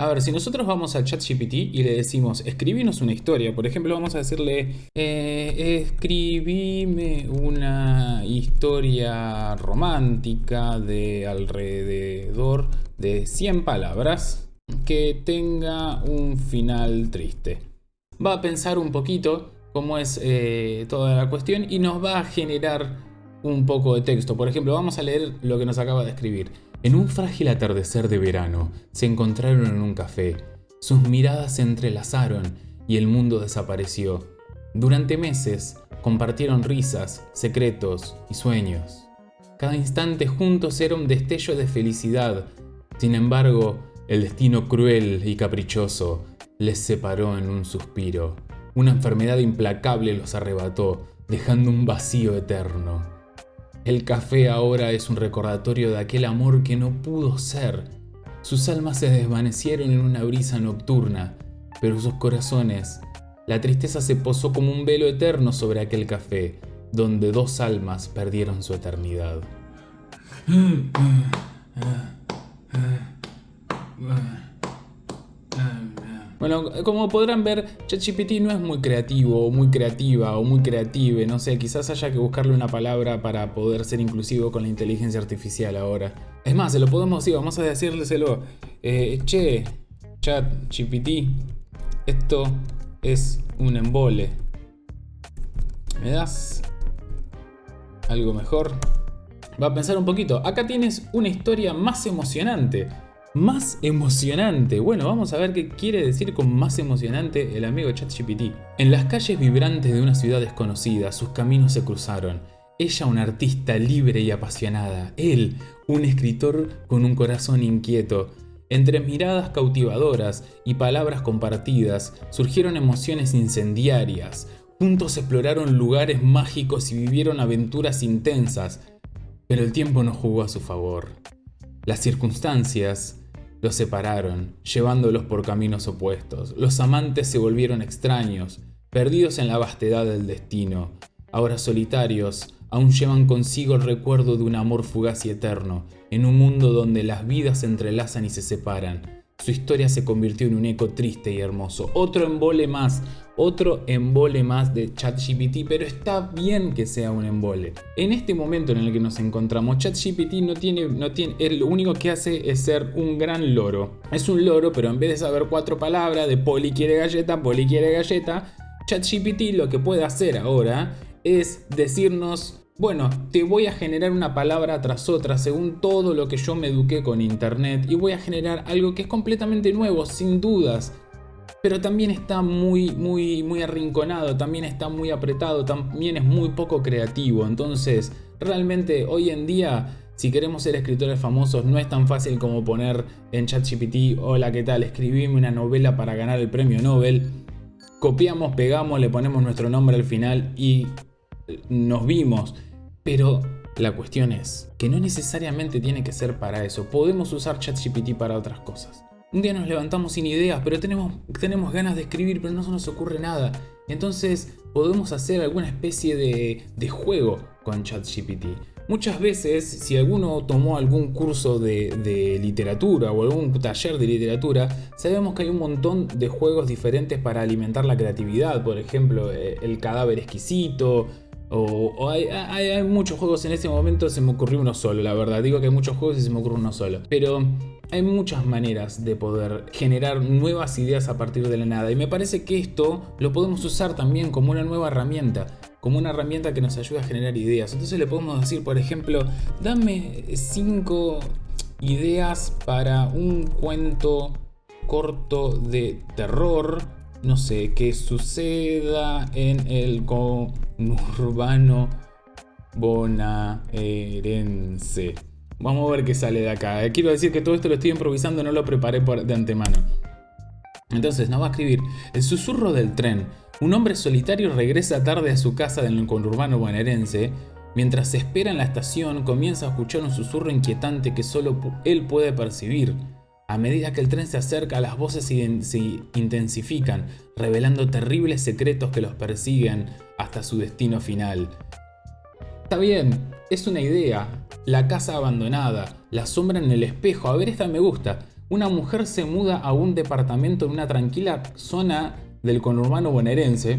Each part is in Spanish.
A ver, si nosotros vamos al ChatGPT y le decimos, escribinos una historia, por ejemplo, vamos a decirle, escribime una historia romántica de alrededor de 100 palabras que tenga un final triste. Va a pensar un poquito cómo es toda la cuestión y nos va a generar un poco de texto. Por ejemplo, vamos a leer lo que nos acaba de escribir. En un frágil atardecer de verano, se encontraron en un café. Sus miradas se entrelazaron y el mundo desapareció. Durante meses, compartieron risas, secretos y sueños. Cada instante juntos era un destello de felicidad. Sin embargo, el destino cruel y caprichoso les separó en un suspiro. Una enfermedad implacable los arrebató, dejando un vacío eterno. El café ahora es un recordatorio de aquel amor que no pudo ser. Sus almas se desvanecieron en una brisa nocturna, pero sus corazones, la tristeza se posó como un velo eterno sobre aquel café, donde dos almas perdieron su eternidad. Bueno, como podrán ver, ChatGPT no es muy creativo, o muy creativa, o muy creative, no sé, quizás haya que buscarle una palabra para poder ser inclusivo con la inteligencia artificial ahora. Es más, se lo podemos decir, vamos a decírselo. Che, ChatGPT, esto es un embole. ¿Me das algo mejor? Va a pensar un poquito. Acá tienes una historia más emocionante. Más emocionante. Bueno, vamos a ver qué quiere decir con más emocionante el amigo ChatGPT. En las calles vibrantes de una ciudad desconocida, sus caminos se cruzaron. Ella, una artista libre y apasionada. Él, un escritor con un corazón inquieto. Entre miradas cautivadoras y palabras compartidas, surgieron emociones incendiarias. Juntos exploraron lugares mágicos y vivieron aventuras intensas. Pero el tiempo no jugó a su favor. Las circunstancias los separaron, llevándolos por caminos opuestos. Los amantes se volvieron extraños, perdidos en la vastedad del destino. Ahora solitarios, aún llevan consigo el recuerdo de un amor fugaz y eterno, en un mundo donde las vidas se entrelazan y se separan. Su historia se convirtió en un eco triste y hermoso. Otro embole más de ChatGPT, pero está bien que sea un embole. En este momento en el que nos encontramos, ChatGPT no tiene, lo único que hace es ser un gran loro. Es un loro, pero en vez de saber 4 palabras de Poli quiere galleta, ChatGPT lo que puede hacer ahora es decirnos: bueno, te voy a generar una palabra tras otra según todo lo que yo me eduqué con internet y voy a generar algo que es completamente nuevo, sin dudas. Pero también está muy arrinconado, también está muy apretado, también es muy poco creativo. Entonces, realmente hoy en día, si queremos ser escritores famosos, no es tan fácil como poner en ChatGPT: hola, ¿qué tal? Escribime una novela para ganar el premio Nobel. Copiamos, pegamos, le ponemos nuestro nombre al final y nos vimos. Pero la cuestión es que no necesariamente tiene que ser para eso. Podemos usar ChatGPT para otras cosas. Un día nos levantamos sin ideas, pero tenemos ganas de escribir, pero no se nos ocurre nada. Entonces podemos hacer alguna especie de juego con ChatGPT. Muchas veces, si alguno tomó algún curso de literatura o algún taller de literatura, sabemos que hay un montón de juegos diferentes para alimentar la creatividad. Por ejemplo, el cadáver exquisito. Hay muchos juegos. En este momento se me ocurrió uno solo, la verdad. Digo que hay muchos juegos y se me ocurre uno solo. Pero hay muchas maneras de poder generar nuevas ideas a partir de la nada. Y me parece que esto lo podemos usar también como una nueva herramienta. Como una herramienta que nos ayuda a generar ideas. Entonces le podemos decir, por ejemplo: dame 5 ideas para un cuento corto de terror, no sé, que suceda en el conurbano bonaerense. Vamos a ver qué sale de acá. Quiero decir que todo esto lo estoy improvisando, no lo preparé de antemano. Entonces nos va a escribir: el susurro del tren. Un hombre solitario regresa tarde a su casa en el conurbano bonaerense. Mientras se espera en la estación, comienza a escuchar un susurro inquietante que solo él puede percibir. A medida que el tren se acerca, las voces se intensifican, revelando terribles secretos que los persiguen hasta su destino final. Está bien, es una idea. La casa abandonada, la sombra en el espejo. A ver, esta me gusta. Una mujer se muda a un departamento en una tranquila zona del conurbano bonaerense.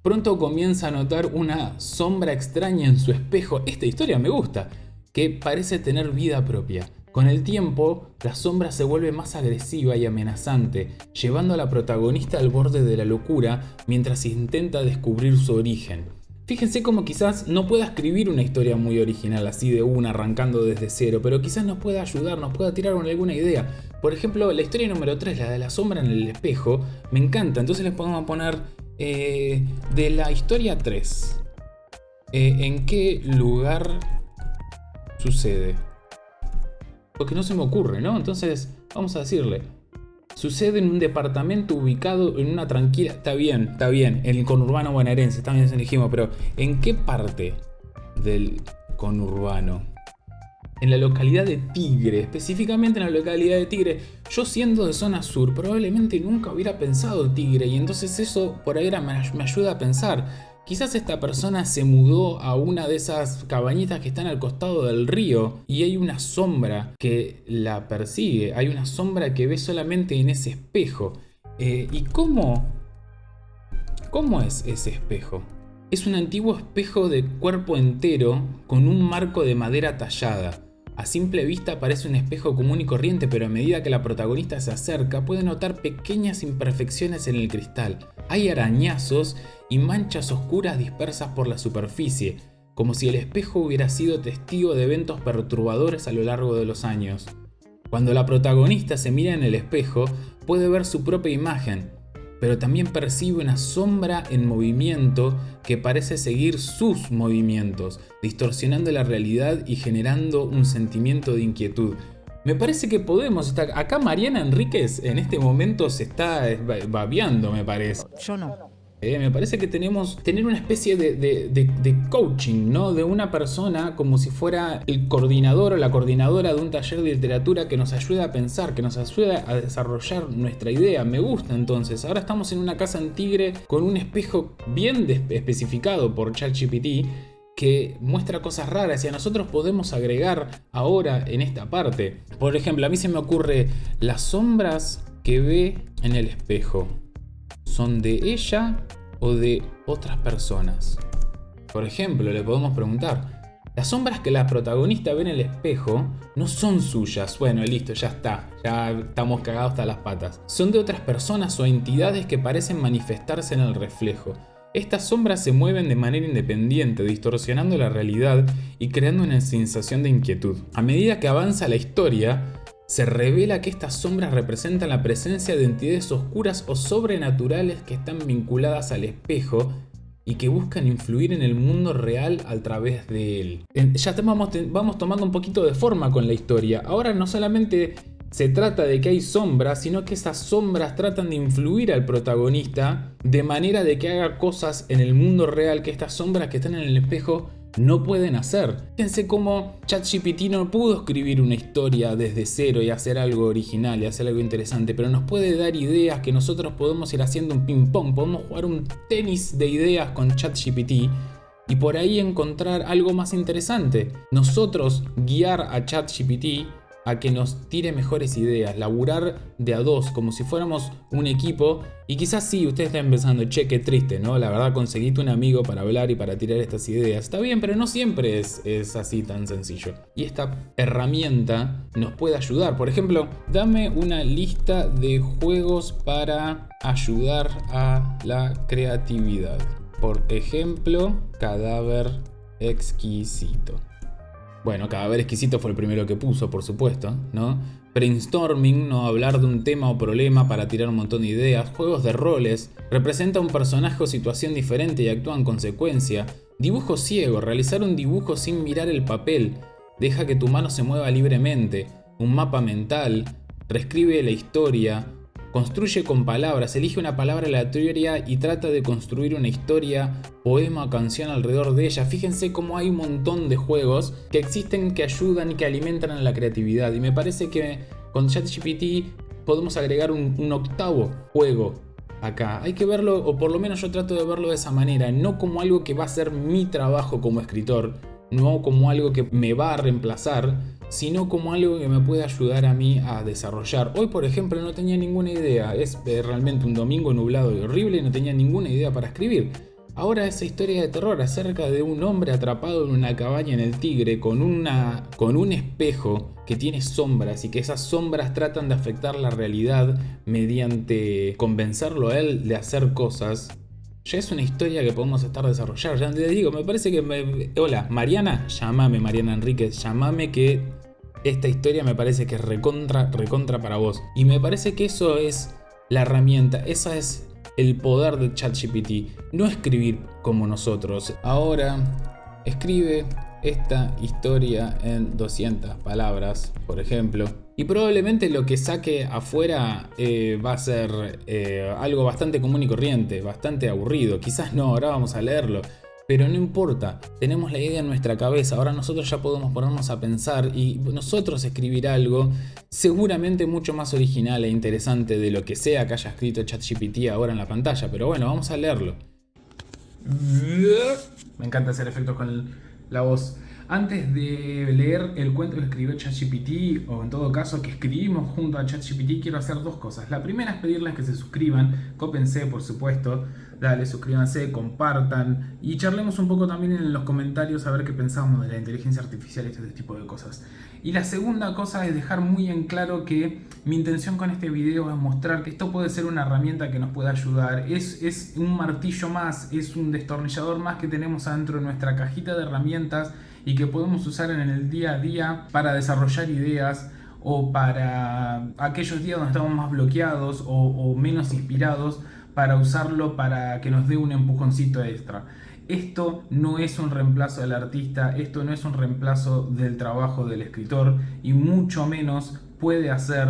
Pronto comienza a notar una sombra extraña en su espejo. Esta historia me gusta, que parece tener vida propia. Con el tiempo, la sombra se vuelve más agresiva y amenazante, llevando a la protagonista al borde de la locura mientras intenta descubrir su origen. Fíjense cómo quizás no pueda escribir una historia muy original así de una, arrancando desde cero, pero quizás nos pueda ayudar, nos pueda tirar alguna idea. Por ejemplo, la historia número 3, la de la sombra en el espejo, me encanta. Entonces les podemos poner de la historia 3. ¿En qué lugar sucede? Porque no se me ocurre, ¿no? Entonces vamos a decirle. Sucede en un departamento ubicado en una tranquila... Está bien, en el conurbano bonaerense, también se dijimos, pero ¿en qué parte del conurbano? En la localidad de Tigre, específicamente en la localidad de Tigre. Yo siendo de zona sur, probablemente nunca hubiera pensado Tigre, y entonces eso por ahí me ayuda a pensar. Quizás esta persona se mudó a una de esas cabañitas que están al costado del río y hay una sombra que la persigue, hay una sombra que ve solamente en ese espejo. ¿Y cómo es ese espejo? Es un antiguo espejo de cuerpo entero con un marco de madera tallada. A simple vista parece un espejo común y corriente, pero a medida que la protagonista se acerca puede notar pequeñas imperfecciones en el cristal. Hay arañazos y manchas oscuras dispersas por la superficie, como si el espejo hubiera sido testigo de eventos perturbadores a lo largo de los años. Cuando la protagonista se mira en el espejo, puede ver su propia imagen, pero también percibe una sombra en movimiento que parece seguir sus movimientos, distorsionando la realidad y generando un sentimiento de inquietud. Me parece que podemos estar... Acá Mariana Enríquez en este momento se está babeando, me parece. Yo no. Me parece que tenemos tener una especie de coaching, ¿no? De una persona como si fuera el coordinador o la coordinadora de un taller de literatura que nos ayuda a pensar, que nos ayuda a desarrollar nuestra idea. Me gusta entonces. Ahora estamos en una casa en Tigre con un espejo bien especificado por ChatGPT que muestra cosas raras y a nosotros podemos agregar ahora en esta parte. Por ejemplo, a mí se me ocurre las sombras que ve en el espejo. ¿Son de ella o de otras personas? Por ejemplo, le podemos preguntar, las sombras que la protagonista ve en el espejo no son suyas. Bueno, listo, ya está, ya estamos cagados hasta las patas. Son de otras personas o entidades que parecen manifestarse en el reflejo. Estas sombras se mueven de manera independiente, distorsionando la realidad y creando una sensación de inquietud. A medida que avanza la historia, se revela que estas sombras representan la presencia de entidades oscuras o sobrenaturales que están vinculadas al espejo y que buscan influir en el mundo real a través de él. Ya vamos tomando un poquito de forma con la historia. Ahora no solamente se trata de que hay sombras, sino que esas sombras tratan de influir al protagonista de manera de que haga cosas en el mundo real que estas sombras que están en el espejo no pueden hacer. Fíjense cómo ChatGPT no pudo escribir una historia desde cero y hacer algo original y hacer algo interesante, pero nos puede dar ideas que nosotros podemos ir haciendo un ping pong, podemos jugar un tenis de ideas con ChatGPT y por ahí encontrar algo más interesante. Nosotros guiar a ChatGPT a que nos tire mejores ideas, laburar de a dos, como si fuéramos un equipo. Y quizás sí, ustedes estén pensando, che, qué triste, ¿no? La verdad, conseguiste un amigo para hablar y para tirar estas ideas. Está bien, pero no siempre es así tan sencillo. Y esta herramienta nos puede ayudar. Por ejemplo, dame una lista de juegos para ayudar a la creatividad. Por ejemplo, Cadáver Exquisito. Bueno, Cadáver Exquisito fue el primero que puso, por supuesto, ¿no? Brainstorming, ¿no? Hablar de un tema o problema para tirar un montón de ideas. Juegos de roles. Representa un personaje o situación diferente y actúa en consecuencia. Dibujo ciego. Realizar un dibujo sin mirar el papel. Deja que tu mano se mueva libremente. Un mapa mental. Reescribe la historia. Construye con palabras, elige una palabra aleatoria y trata de construir una historia, poema o canción alrededor de ella. Fíjense cómo hay un montón de juegos que existen que ayudan y que alimentan a la creatividad. Y me parece que con ChatGPT podemos agregar un octavo juego acá. Hay que verlo, o por lo menos yo trato de verlo de esa manera, no como algo que va a ser mi trabajo como escritor, no como algo que me va a reemplazar, sino como algo que me puede ayudar a mí a desarrollar. Hoy, por ejemplo, no tenía ninguna idea. Es realmente un domingo nublado y horrible y no tenía ninguna idea para escribir. Ahora esa historia de terror acerca de un hombre atrapado en una cabaña en el Tigre con un espejo que tiene sombras y que esas sombras tratan de afectar la realidad mediante convencerlo a él de hacer cosas, ya es una historia que podemos estar desarrollando. Ya te digo, me parece que... Hola, Mariana, llámame Mariana Enríquez, llámame que esta historia me parece que es recontra para vos. Y me parece que eso es la herramienta, esa es el poder de ChatGPT, no escribir como nosotros. Ahora escribe esta historia en 200 palabras, por ejemplo, y probablemente lo que saque afuera va a ser algo bastante común y corriente, bastante aburrido. Quizás no, ahora vamos a leerlo, pero no importa, tenemos la idea en nuestra cabeza. Ahora nosotros ya podemos ponernos a pensar y nosotros escribir algo seguramente mucho más original e interesante de lo que sea que haya escrito ChatGPT ahora en la pantalla. Pero bueno, vamos a leerlo. Me encanta hacer efectos con la voz. Antes de leer el cuento que escribió ChatGPT, o en todo caso que escribimos junto a ChatGPT, quiero hacer dos cosas. La primera es pedirles que se suscriban, cópense por supuesto, dale, suscríbanse, compartan y charlemos un poco también en los comentarios a ver qué pensamos de la inteligencia artificial y este tipo de cosas. Y la segunda cosa es dejar muy en claro que mi intención con este video es mostrar que esto puede ser una herramienta que nos puede ayudar. Es un martillo más, es un destornillador más que tenemos adentro de nuestra cajita de herramientas y que podemos usar en el día a día para desarrollar ideas o para aquellos días donde estamos más bloqueados o menos inspirados, para usarlo para que nos dé un empujoncito extra. Esto no es un reemplazo del artista, esto no es un reemplazo del trabajo del escritor y mucho menos puede hacer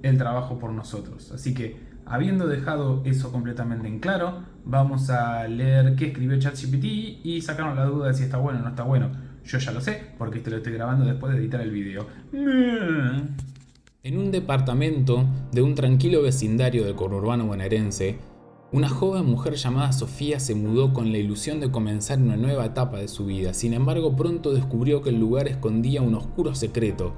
el trabajo por nosotros. Así que, habiendo dejado eso completamente en claro, vamos a leer qué escribió ChatGPT y sacarnos la duda de si está bueno o no está bueno. Yo ya lo sé, porque esto lo estoy grabando después de editar el video. En un departamento de un tranquilo vecindario del conurbano bonaerense, una joven mujer llamada Sofía se mudó con la ilusión de comenzar una nueva etapa de su vida. Sin embargo, pronto descubrió que el lugar escondía un oscuro secreto.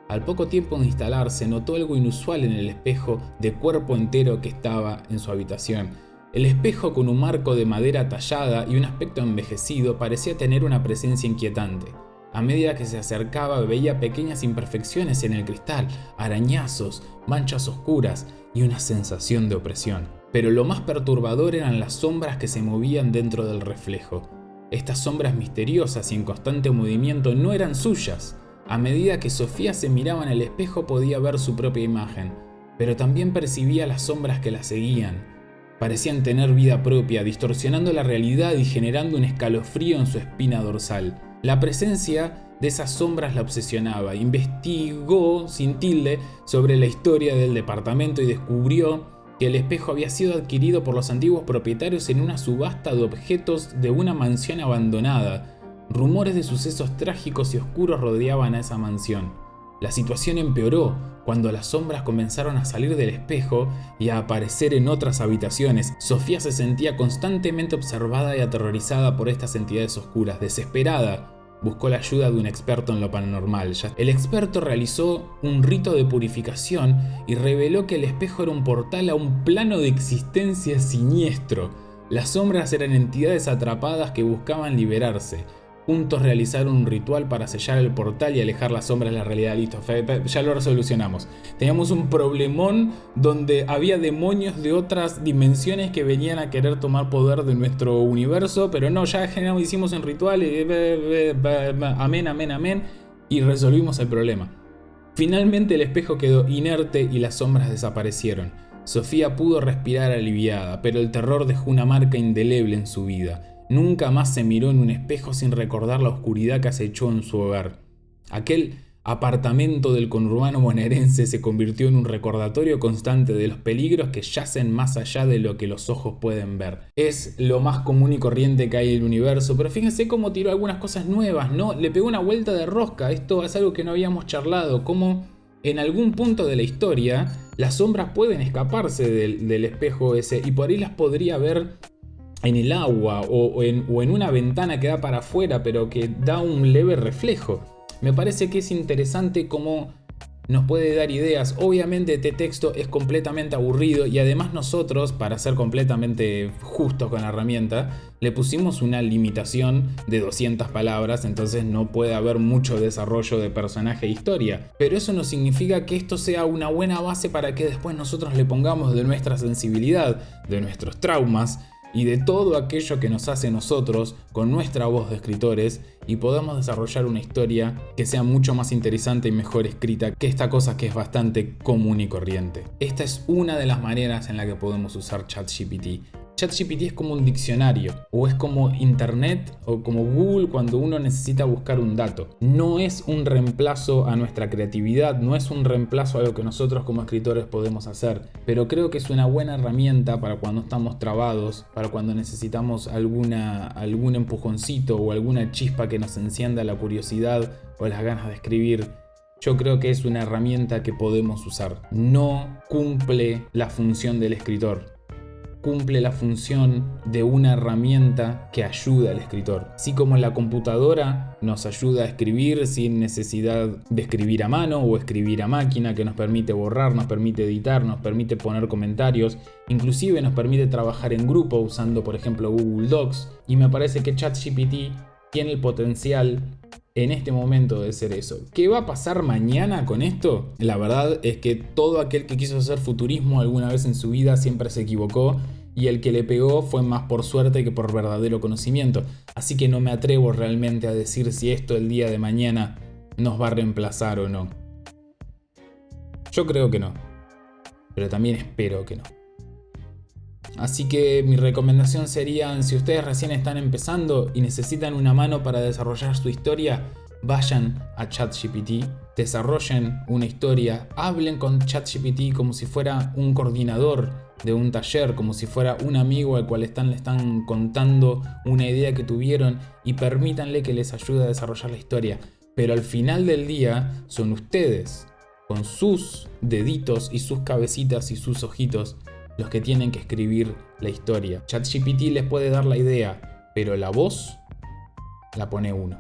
Al poco tiempo de instalarse, notó algo inusual en el espejo de cuerpo entero que estaba en su habitación. El espejo, con un marco de madera tallada y un aspecto envejecido, parecía tener una presencia inquietante. A medida que se acercaba, veía pequeñas imperfecciones en el cristal, arañazos, manchas oscuras y una sensación de opresión. Pero lo más perturbador eran las sombras que se movían dentro del reflejo. Estas sombras misteriosas y en constante movimiento no eran suyas. A medida que Sofía se miraba en el espejo podía ver su propia imagen, pero también percibía las sombras que la seguían. Parecían tener vida propia, distorsionando la realidad y generando un escalofrío en su espina dorsal. La presencia de esas sombras la obsesionaba. Investigó, sin tilde, sobre la historia del departamento y descubrió que el espejo había sido adquirido por los antiguos propietarios en una subasta de objetos de una mansión abandonada. Rumores de sucesos trágicos y oscuros rodeaban a esa mansión. La situación empeoró cuando las sombras comenzaron a salir del espejo y a aparecer en otras habitaciones. Sofía se sentía constantemente observada y aterrorizada por estas entidades oscuras. Desesperada, buscó la ayuda de un experto en lo paranormal. El experto realizó un rito de purificación y reveló que el espejo era un portal a un plano de existencia siniestro. Las sombras eran entidades atrapadas que buscaban liberarse. Juntos realizaron un ritual para sellar el portal y alejar las sombras de la realidad. Listo, ya lo resolucionamos. Teníamos un problemón donde había demonios de otras dimensiones que venían a querer tomar poder de nuestro universo, pero no, ya hicimos un ritual y amén, y resolvimos el problema. Finalmente el espejo quedó inerte y las sombras desaparecieron. Sofía pudo respirar aliviada, pero el terror dejó una marca indeleble en su vida. Nunca más se miró en un espejo sin recordar la oscuridad que acechó en su hogar. Aquel apartamento del conurbano bonaerense se convirtió en un recordatorio constante de los peligros que yacen más allá de lo que los ojos pueden ver. Es lo más común y corriente que hay en el universo, pero fíjense cómo tiró algunas cosas nuevas, ¿no? Le pegó una vuelta de rosca. Esto es algo que no habíamos charlado, como en algún punto de la historia las sombras pueden escaparse del espejo ese y por ahí las podría ver en el agua o en una ventana que da para afuera pero que da un leve reflejo. Me parece que es interesante cómo nos puede dar ideas. Obviamente este texto es completamente aburrido y además nosotros, para ser completamente justos con la herramienta, le pusimos una limitación de 200 palabras, entonces no puede haber mucho desarrollo de personaje e historia. Pero eso no significa que esto sea una buena base para que después nosotros le pongamos de nuestra sensibilidad, de nuestros traumas y de todo aquello que nos hace nosotros con nuestra voz de escritores y podamos desarrollar una historia que sea mucho más interesante y mejor escrita que esta cosa que es bastante común y corriente. Esta es una de las maneras en la que podemos usar ChatGPT. ChatGPT es como un diccionario, o es como Internet o como Google cuando uno necesita buscar un dato. No es un reemplazo a nuestra creatividad, no es un reemplazo a lo que nosotros como escritores podemos hacer, pero creo que es una buena herramienta para cuando estamos trabados, para cuando necesitamos algún empujoncito o alguna chispa que nos encienda la curiosidad o las ganas de escribir. Yo creo que es una herramienta que podemos usar. No cumple la función del escritor. Cumple la función de una herramienta que ayuda al escritor. Así como la computadora nos ayuda a escribir sin necesidad de escribir a mano o escribir a máquina, que nos permite borrar, nos permite editar, nos permite poner comentarios, inclusive nos permite trabajar en grupo usando por ejemplo Google Docs, y me parece que ChatGPT tiene el potencial en este momento de ser eso. ¿Qué va a pasar mañana con esto? La verdad es que todo aquel que quiso hacer futurismo alguna vez en su vida siempre se equivocó, y el que le pegó fue más por suerte que por verdadero conocimiento. Así que no me atrevo realmente a decir si esto el día de mañana nos va a reemplazar o no. Yo creo que no, pero también espero que no. Así que mi recomendación sería, si ustedes recién están empezando y necesitan una mano para desarrollar su historia, vayan a ChatGPT, desarrollen una historia, hablen con ChatGPT como si fuera un coordinador de un taller, como si fuera un amigo al cual le están contando una idea que tuvieron, y permítanle que les ayude a desarrollar la historia. Pero al final del día son ustedes, con sus deditos y sus cabecitas y sus ojitos, los que tienen que escribir la historia. ChatGPT les puede dar la idea, pero la voz la pone uno.